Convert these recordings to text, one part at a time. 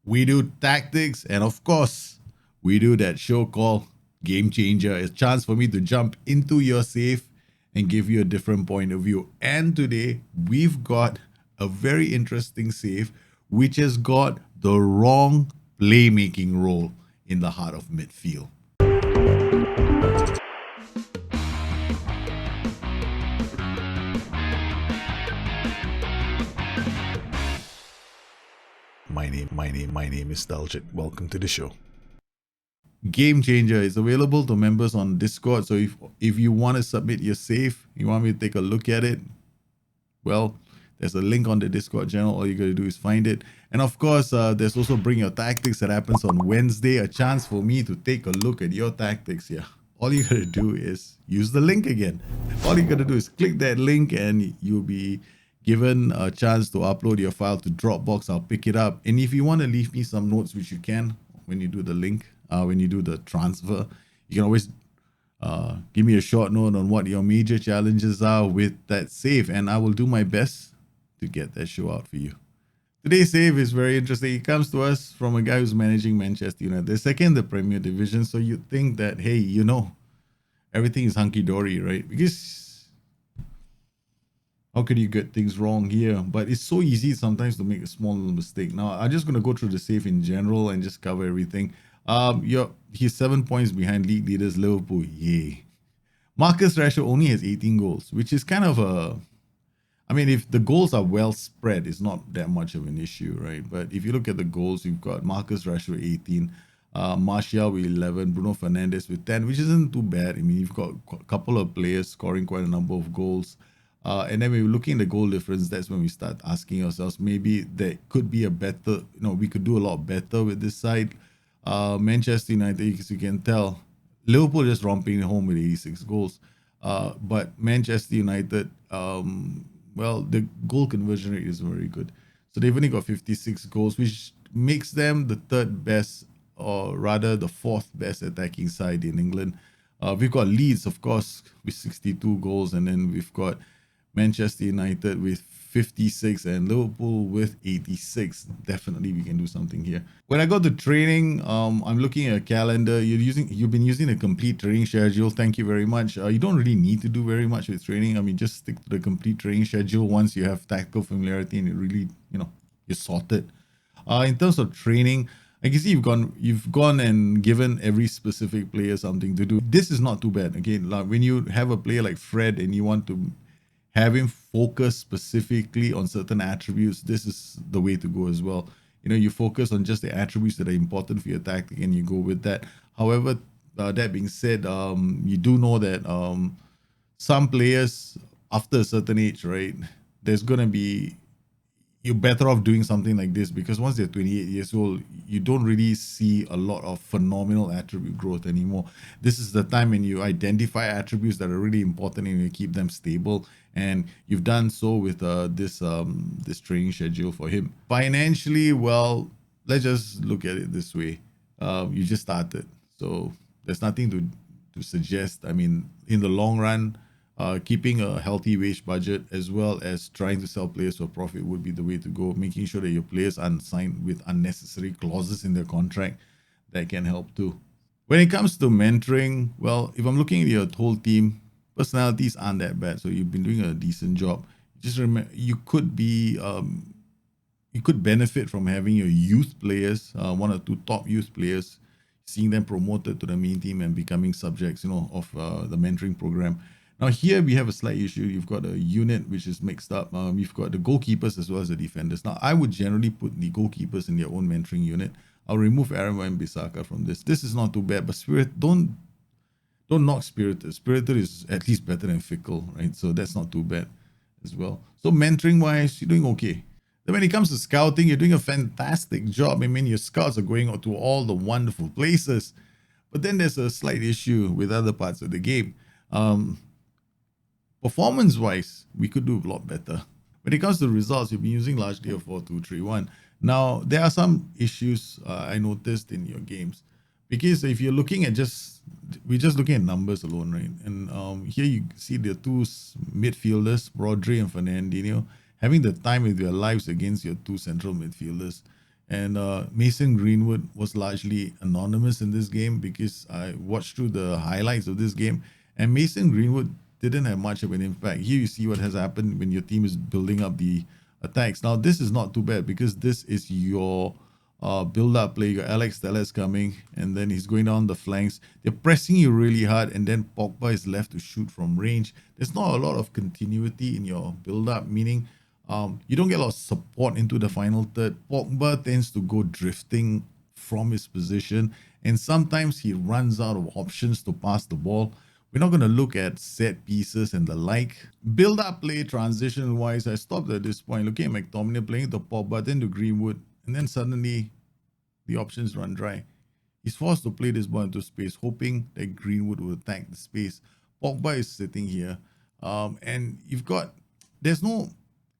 We do tactics, and of course, we do that show called Gamechanger. It's a chance for me to jump into your safe and give you a different point of view. And today, we've got a very interesting safe which has got the wrong playmaking role in the heart of midfield. My name is Daljit. Welcome to the show. Gamechanger is available to members on Discord. So if you want to submit your save, you want me to take a look at it, well, there's a link on the Discord channel. All you got to do is find it. And of course, there's also Bring Your Tactics that happens on Wednesday. A chance for me to take a look at your tactics here. All you got to do is use the link again. All you got to do is click that link and you'll be given a chance to upload your file to Dropbox. I'll pick it up. And if you want to leave me some notes, which you can when you do the link, when you do the transfer, you can always give me a short note on what your major challenges are with that save, and I will do my best to get that show out for you. Today's save is very interesting. It comes to us from a guy who's managing Manchester United. They're second in the Premier Division, so you'd think that, hey, everything is hunky-dory, right? Because how could you get things wrong here? But it's so easy sometimes to make a small little mistake. Now, I'm just going to go through the save in general and just cover everything. He's 7 points behind league leaders Liverpool. Yay. Marcus Rashford only has 18 goals, which is kind of if the goals are well spread, it's not that much of an issue, right? But if you look at the goals, you've got Marcus Rashford 18, Martial with 11, Bruno Fernandes with 10, which isn't too bad. I mean, you've got a couple of players scoring quite a number of goals. And then when we're looking at the goal difference, that's when we start asking ourselves, maybe there could be a better, we could do a lot better with this side. Manchester United, as you can tell, Liverpool just romping home with 86 goals. But Manchester United, the goal conversion rate is very good. So they've only got 56 goals, which makes them the third best, or rather the fourth best attacking side in England. We've got Leeds, of course, with 62 goals, and then we've got Manchester United with 56 and Liverpool with 86. Definitely we can do something here. When I go to training, I'm looking at a calendar. You've been using a complete training schedule. Thank you very much. You don't really need to do very much with training. I mean, just stick to the complete training schedule once you have tactical familiarity and it really, you're sorted. In terms of training, I can see you've gone and given every specific player something to do. This is not too bad. Again, like when you have a player like Fred and you want to have him focus specifically on certain attributes, this is the way to go as well. You focus on just the attributes that are important for your tactic and you go with that. However, that being said, you do know that some players after a certain age, right, you're better off doing something like this, because once they're 28 years old, you don't really see a lot of phenomenal attribute growth anymore. This is the time when you identify attributes that are really important and you keep them stable. And you've done so with this training schedule for him. Financially, well, let's just look at it this way. You just started, so there's nothing to suggest. I mean, in the long run, keeping a healthy wage budget as well as trying to sell players for profit would be the way to go. Making sure that your players aren't signed with unnecessary clauses in their contract, that can help too. When it comes to mentoring, well, if I'm looking at your whole team, personalities aren't that bad, so you've been doing a decent job. Just remember, you could benefit from having your youth players, one or two top youth players, seeing them promoted to the main team and becoming subjects, of the mentoring program. Now here we have a slight issue. You've got a unit which is mixed up. You've got the goalkeepers as well as the defenders. Now I would generally put the goalkeepers in their own mentoring unit. I'll remove Aaron Wan-Bissaka from this. This is not too bad, but don't knock Spirited. Spirited is at least better than Fickle, right? So that's not too bad as well. So mentoring wise, you're doing okay. Then when it comes to scouting, you're doing a fantastic job. I mean, your scouts are going out to all the wonderful places. But then there's a slight issue with other parts of the game. Performance-wise, we could do a lot better. When it comes to results, you've been using largely a 4-2-3-1. Now, there are some issues I noticed in your games. Because if you're looking at we're just looking at numbers alone, right? And here you see the two midfielders, Rodri and Fernandinho, having the time of their lives against your two central midfielders. And Mason Greenwood was largely anonymous in this game because I watched through the highlights of this game, and Mason Greenwood didn't have much of an impact. Here you see what has happened when your team is building up the attacks. Now this is not too bad because this is your build-up play. You got Alex Telles coming, and then he's going down the flanks. They're pressing you really hard, and then Pogba is left to shoot from range. There's not a lot of continuity in your build-up, meaning you don't get a lot of support into the final third. Pogba tends to go drifting from his position, and sometimes he runs out of options to pass the ball. We're not going to look at set pieces and the like. Build up play transition wise, I stopped at this point looking at McTominay playing the Pogba, then to Greenwood, and then suddenly the options run dry. He's forced to play this ball into space, hoping that Greenwood will attack the space. Pogba is sitting here, and you've got there's no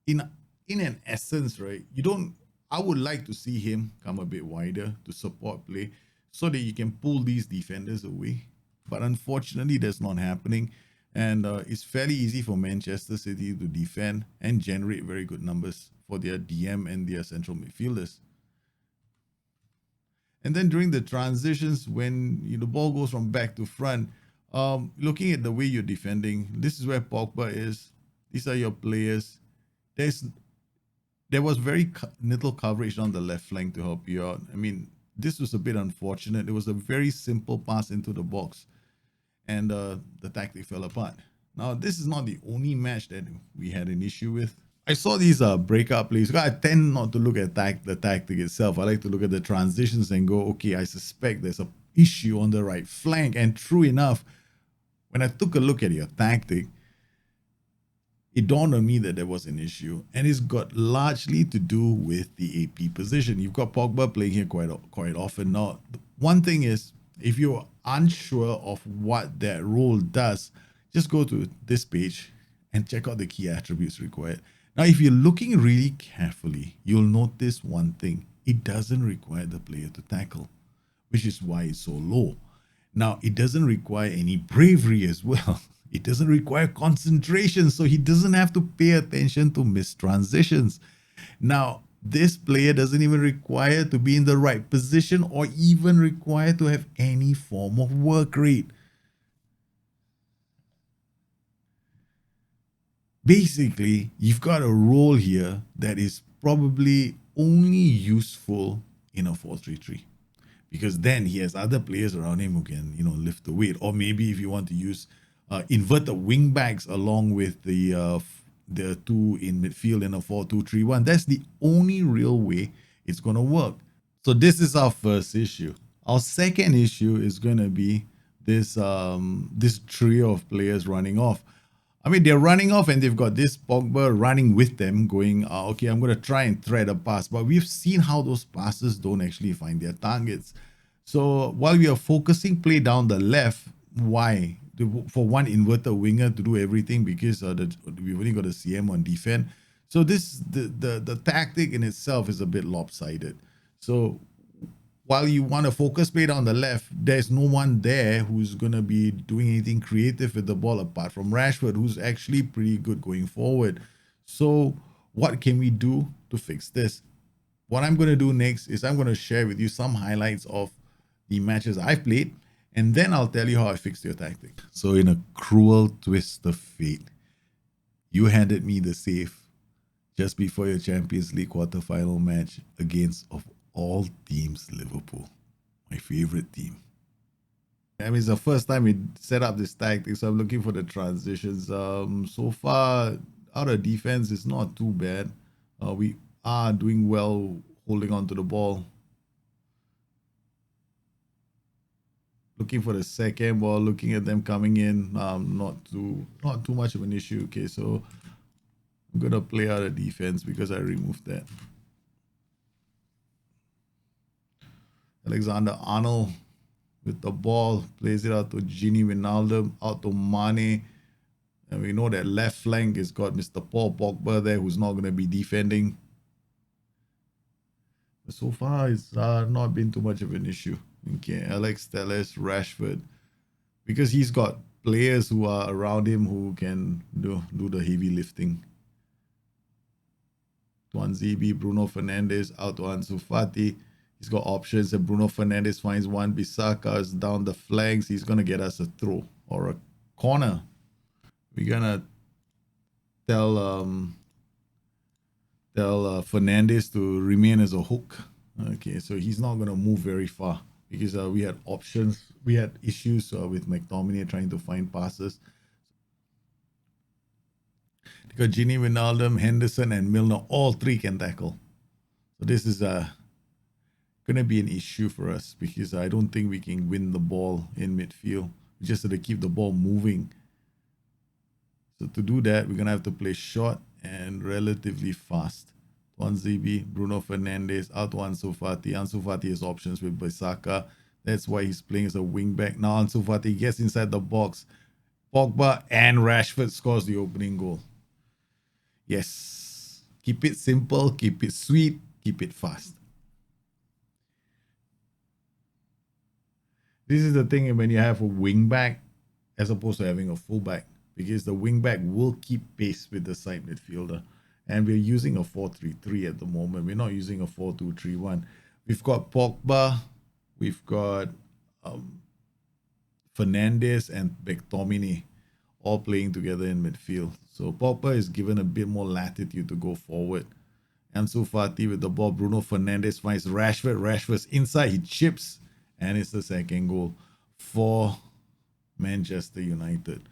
in an essence, right? You don't. I would like to see him come a bit wider to support play so that you can pull these defenders away. But unfortunately, that's not happening. And it's fairly easy for Manchester City to defend and generate very good numbers for their DM and their central midfielders. And then during the transitions, when the ball goes from back to front, looking at the way you're defending, this is where Pogba is. These are your players. There was very little coverage on the left flank to help you out. I mean, this was a bit unfortunate. It was a very simple pass into the box, and the tactic fell apart. Now, this is not the only match that we had an issue with. I saw these breakup plays. I tend not to look at the tactic itself. I like to look at the transitions and go, okay, I suspect there's a issue on the right flank. And true enough, when I took a look at your tactic, it dawned on me that there was an issue, and it's got largely to do with the AP position. You've got Pogba playing here quite often. Now, one thing is, if you're unsure of what that role does, just go to this page and check out the key attributes required. Now, if you're looking really carefully, you'll notice one thing. It doesn't require the player to tackle, which is why it's so low. Now, it doesn't require any bravery as well. It doesn't require concentration, so he doesn't have to pay attention to missed transitions. Now, this player doesn't even require to be in the right position or even require to have any form of work rate. Basically, you've got a role here that is probably only useful in a 4-3-3. Because then he has other players around him who can, lift the weight. Or maybe if you want to use inverted wing backs along with the two in midfield in a 4-2-3-1, that's the only real way it's going to work. So this is our first issue. Our second issue is going to be this trio of players running off. I mean, they're running off and they've got this Pogba running with them going, okay, I'm going to try and thread a pass. But we've seen how those passes don't actually find their targets. So while we are focusing play down the left, why? For one inverted winger to do everything because we've only got a CM on defense. So the tactic in itself is a bit lopsided. So while you want to focus play down the left, there's no one there who's going to be doing anything creative with the ball apart from Rashford, who's actually pretty good going forward. So what can we do to fix this? What I'm going to do next is I'm going to share with you some highlights of the matches I've played, and then I'll tell you how I fixed your tactic. So in a cruel twist of fate, you handed me the save just before your Champions League quarterfinal match against, of all teams, Liverpool, my favorite team. I mean, it's the first time we set up this tactic, so I'm looking for the transitions. So far, out of defense, it's not too bad. We are doing well holding on to the ball. Looking for the second ball, looking at them coming in, not too much of an issue. Okay, so I'm gonna play out of defense because I removed that. Alexander-Arnold with the ball, plays it out to Gini Wijnaldum, out to Mane. And we know that left flank has got Mr. Paul Pogba there, who's not going to be defending. But so far, it's not been too much of an issue. Okay, Alex Telles, Rashford. Because he's got players who are around him who can do the heavy lifting. to Anzibi, Bruno Fernandes out to Ansu Fati. He's got options, and Bruno Fernandes finds one. Bissaka is down the flanks. He's gonna get us a throw or a corner. We're gonna tell Fernandes to remain as a hook. Okay, so he's not gonna move very far because we had options. We had issues with McTominay trying to find passes. Because Gini Wijnaldum, Henderson, and Milner, all three can tackle. So this is going to be an issue for us because I don't think we can win the ball in midfield. We just have to keep the ball moving. So to do that, we're going to have to play short and relatively fast. Tuanzebe, Bruno Fernandes, out to Ansu Fati. Ansu Fati has options with Bissaka. That's why he's playing as a wing back. Now Ansu Fati gets inside the box. Pogba and Rashford scores the opening goal. Yes. Keep it simple, keep it sweet, keep it fast. This is the thing when you have a wing back as opposed to having a full back, because the wing back will keep pace with the side midfielder. And we're using a 4-3-3 at the moment. We're not using a 4-2-3-1. We've got Pogba, we've got Fernandes and McTominay all playing together in midfield. So Pogba is given a bit more latitude to go forward. Ansu Fati with the ball. Bruno Fernandes finds Rashford. Rashford's inside. He chips. And it's the second goal for Manchester United.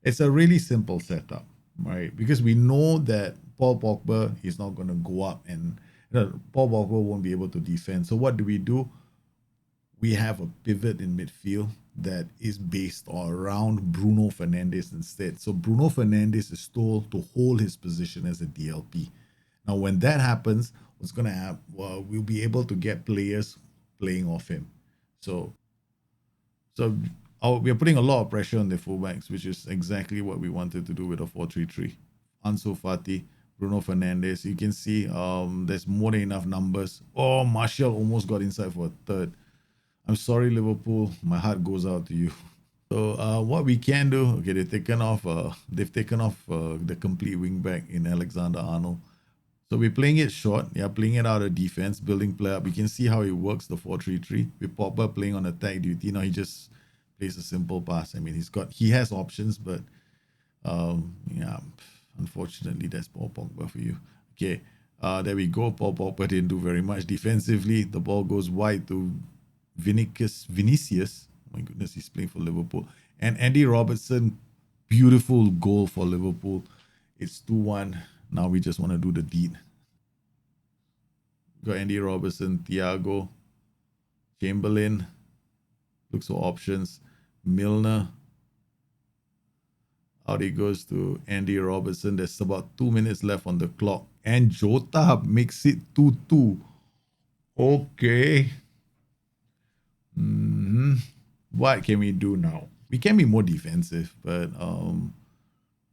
It's a really simple setup, right? Because we know that Paul Pogba is not going to go up and Paul Pogba won't be able to defend. So what do? We have a pivot in midfield that is based around Bruno Fernandes instead. So Bruno Fernandes is told to hold his position as a DLP. Now, when that happens, what's going to happen? Well, we'll be able to get players playing off him. So we're putting a lot of pressure on the fullbacks, which is exactly what we wanted to do with a 4-3-3. Ansu Fati, Bruno Fernandes. You can see there's more than enough numbers. Oh, Martial almost got inside for a third. I'm sorry, Liverpool. My heart goes out to you. So what we can do, okay, they've taken off the complete wing back in Alexander-Arnold. So we're playing it short. Yeah, playing it out of defense, building play up. We can see how it works, the 4-3-3. With Pogba playing on attack duty. Now he just plays a simple pass. I mean, he has options, but yeah, unfortunately, that's Paul Pogba for you. Okay, there we go. Paul Pogba didn't do very much defensively. The ball goes wide to Vinicius. Oh my goodness, he's playing for Liverpool. And Andy Robertson, beautiful goal for Liverpool. It's 2-1. Now we just want to do the deed. Got Andy Robertson, Thiago, Chamberlain. Looks for options. Milner. Out he goes to Andy Robertson. There's about 2 minutes left on the clock. And Jota makes it 2-2. Okay. What can we do now? We can be more defensive, but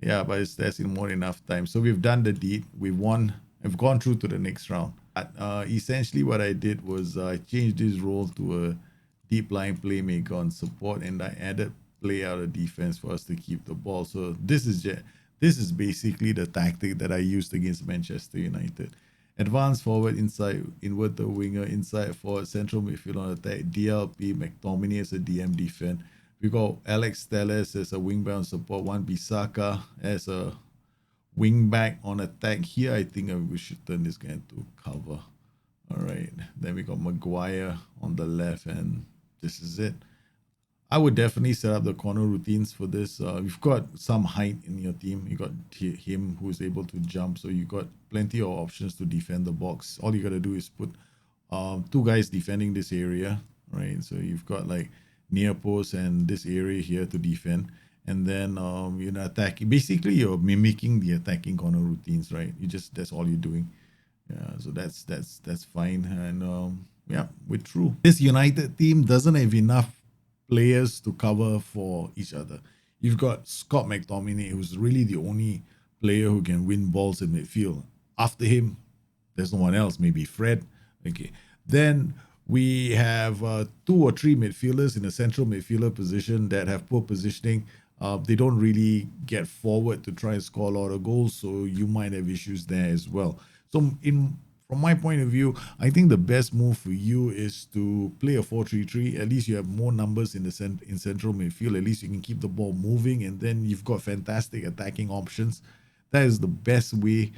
yeah, but there's more than enough time. So we've done the deed. We've won. I've gone through to the next round. Essentially, what I did was I changed this role to a deep line playmaker on support, and I added play out of defense for us to keep the ball. So this is basically the tactic that I used against Manchester United. Advance forward, inside, invert the winger, inside forward, central midfield on attack, DLP, McTominay as a DM defense. We got Alex Telles as a wing back on support, Wan Bissaka as a wing back on attack. Here, I think we should turn this guy into cover. All right. Then we got Maguire on the left, and this is it. I would definitely set up the corner routines for this. You've got some height in your team. You got him who's able to jump, so you got plenty of options to defend the box. All you got to do is put two guys defending this area, right? So you've got like near post and this area here to defend, and then attacking. Basically, you're mimicking the attacking corner routines, right? That's all you're doing. Yeah, so that's fine, and yeah, we're through. This United team doesn't have enough players to cover for each other. You've got Scott McTominay, who's really the only player who can win balls in midfield. After him, there's no one else. Maybe Fred. Okay. Then we have 2 or 3 midfielders in a central midfielder position that have poor positioning. They don't really get forward to try and score a lot of goals, so you might have issues there as well. So from my point of view, I think the best move for you is to play a 4-3-3. At least you have more numbers in in central midfield. At least you can keep the ball moving, and then you've got fantastic attacking options. That is the best way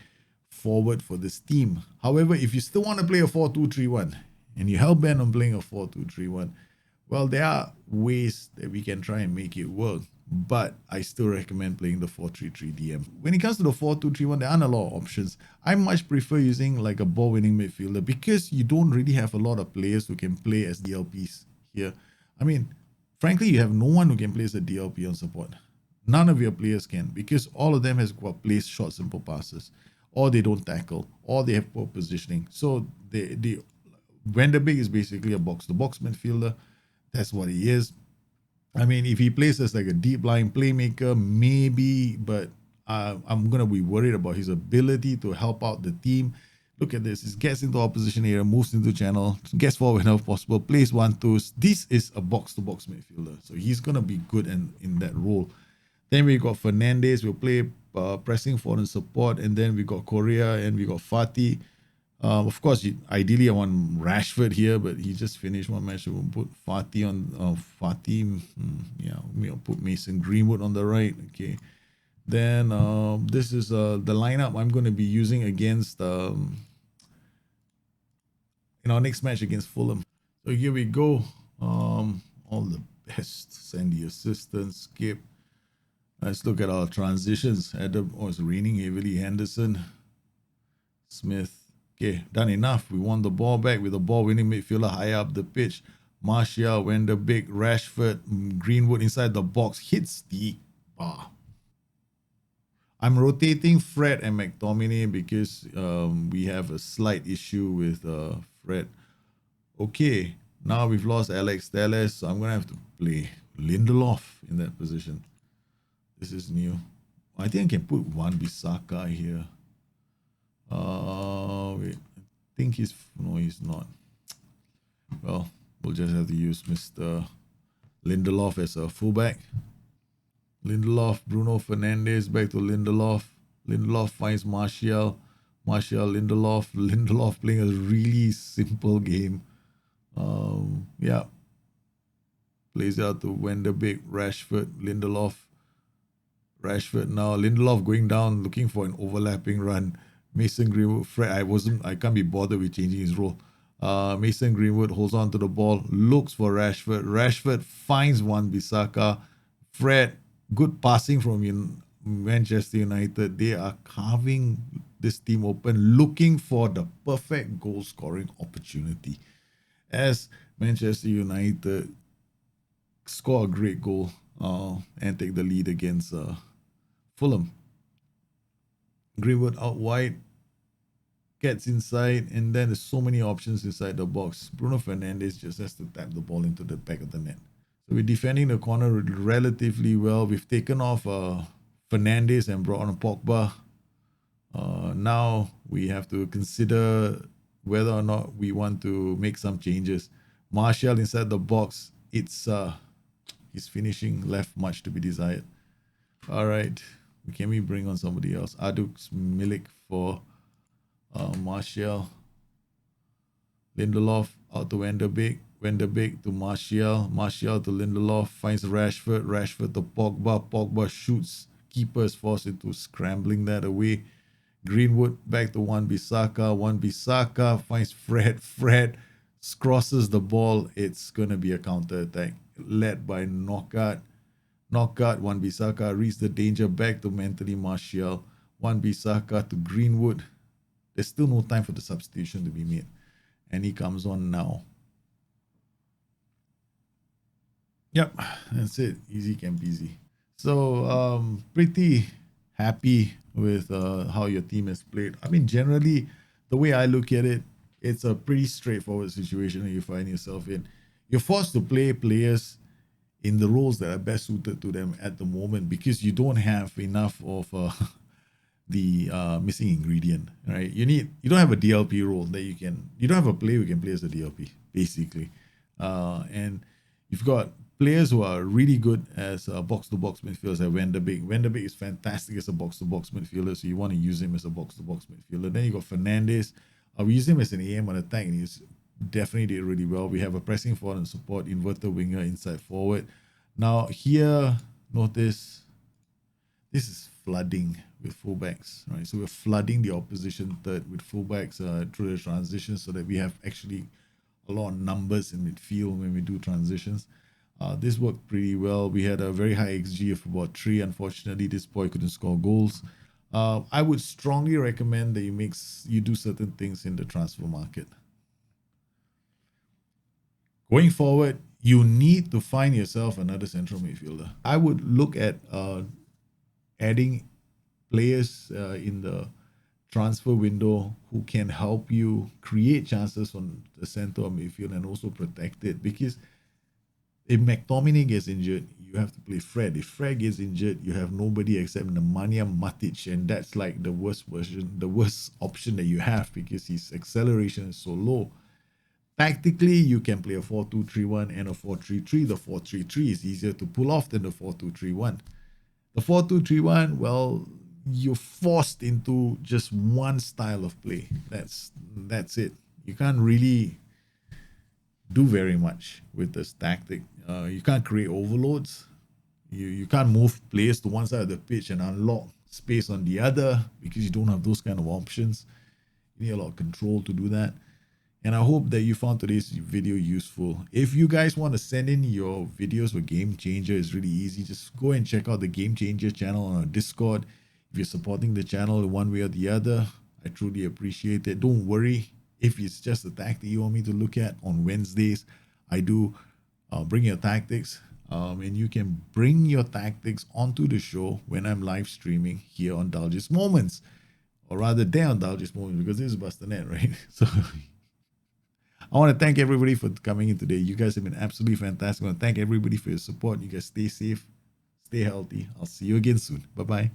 forward for this team. However, if you still want to play a 4-2-3-1 and you're hell bent on playing a 4-2-3-1, well, there are ways that we can try and make it work, but I still recommend playing the 4-3-3 DM. When it comes to the 4-2-3-1, there aren't a lot of options. I much prefer using like a ball-winning midfielder because you don't really have a lot of players who can play as DLPs here. I mean, frankly, you have no one who can play as a DLP on support. None of your players can because all of them has got plays short, simple passes, or they don't tackle, or they have poor positioning. So the Van der Beek is basically a box-to-box midfielder. That's what he is. I mean, if he plays as like a deep line playmaker, maybe, but I'm going to be worried about his ability to help out the team. Look at this. He gets into opposition area, moves into channel, gets forward whenever possible, plays 1-2s. This is a box-to-box midfielder. So he's going to be good in that role. Then we got Fernandes. We'll play pressing forward and support. And then we got Korea and we got Fatih. Of course, ideally I want Rashford here, but he just finished one match. So we'll put Fatih on Fatih. Yeah, we'll put Mason Greenwood on the right. Okay. Then this is the lineup I'm going to be using against in our next match against Fulham. So here we go. All the best. Send the assistant. Skip. Let's look at our transitions. Adam, it's raining heavily. Henderson. Smith. Okay, done enough. We won the ball back with a ball-winning midfielder high up the pitch. Martial, Van der Beek, Rashford, Greenwood inside the box. Hits the bar. I'm rotating Fred and McTominay because we have a slight issue with Fred. Okay, now we've lost Alex Telles, so I'm going to have to play Lindelof in that position. This is new. I think I can put Wan-Bissaka here. Wait. I think he's not. Well, we'll just have to use Mr. Lindelof as a fullback. Lindelof, Bruno Fernandes, back to Lindelof. Lindelof finds Martial. Lindelof. Lindelof playing a really simple game. Yeah. Plays out to Van der Beek, Rashford, Lindelof. Rashford now. Lindelof going down, looking for an overlapping run. Mason Greenwood, Fred, I can't be bothered with changing his role. Mason Greenwood holds on to the ball, looks for Rashford. Rashford finds Wan-Bissaka. Fred, good passing from Manchester United. They are carving this team open, looking for the perfect goal scoring opportunity. As Manchester United score a great goal and take the lead against Fulham. Greenwood out wide, gets inside, and then there's so many options inside the box. Bruno Fernandes just has to tap the ball into the back of the net. So we're defending the corner relatively well. We've taken off Fernandes and brought on Pogba. Now we have to consider whether or not we want to make some changes. Martial inside the box. His finishing left much to be desired. All right. Can we bring on somebody else? Adux Milik for Martial. Lindelof out to Van der Beek. Van der Beek to Martial. Martial to Lindelof. Finds Rashford. Rashford to Pogba. Pogba shoots. Keeper is forced into scrambling that away. Greenwood back to Wan-Bissaka. Wan-Bissaka finds Fred. Fred crosses the ball. It's going to be a counter-attack led by Knockout. Wan-Bissaka reads the danger back to Anthony Martial. Wan-Bissaka to Greenwood. There's still no time for the substitution to be made. And he comes on now. Yep, that's it. Easy can peasy. So, pretty happy with how your team has played. I mean, generally, the way I look at it, it's a pretty straightforward situation that you find yourself in. You're forced to play players in the roles that are best suited to them at the moment because you don't have enough of the missing ingredient, right? You don't have a DLP role that you don't have a player who can play as a DLP, basically. And you've got players who are really good as box-to-box midfielders like Van de Beek. Van de Beek is fantastic as a box-to-box midfielder, so you want to use him as a box-to-box midfielder. Then you got Fernandes. We use him as an AM on attack, and he's definitely did really well. We have a pressing forward and support, inverter winger, inside forward. Now here, notice this is flooding with fullbacks, right? So we're flooding the opposition third with fullbacks through the transitions so that we have actually a lot of numbers in midfield when we do transitions. This worked pretty well. We had a very high XG of about 3. Unfortunately, this boy couldn't score goals. I would strongly recommend that you do certain things in the transfer market. Going forward, you need to find yourself another central midfielder. I would look at adding players in the transfer window who can help you create chances on the center of midfield and also protect it, because if McTominay gets injured, you have to play Fred. If Fred gets injured, you have nobody except Nemanja Matic, and that's like the worst option that you have because his acceleration is so low. Tactically, you can play a 4-2-3-1 and a 4-3-3. The 4-3-3 is easier to pull off than the 4-2-3-1. The 4-2-3-1, well, you're forced into just one style of play. That's it. You can't really do very much with this tactic. You can't create overloads. You can't move players to one side of the pitch and unlock space on the other because you don't have those kind of options. You need a lot of control to do that. And I hope that you found today's video useful. If you guys want to send in your videos for Gamechanger, it's really easy. Just go and check out the Gamechanger channel on our Discord. If you're supporting the channel in one way or the other, I truly appreciate it. Don't worry if it's just a tactic you want me to look at. On Wednesdays, I do bring your tactics. And you can bring your tactics onto the show when I'm live streaming here on Dalgist Moments. Or rather, there on Dalgist Moments, because this is Bustthenet, right? So I want to thank everybody for coming in today. You guys have been absolutely fantastic. I want to thank everybody for your support. You guys stay safe, stay healthy. I'll see you again soon. Bye-bye.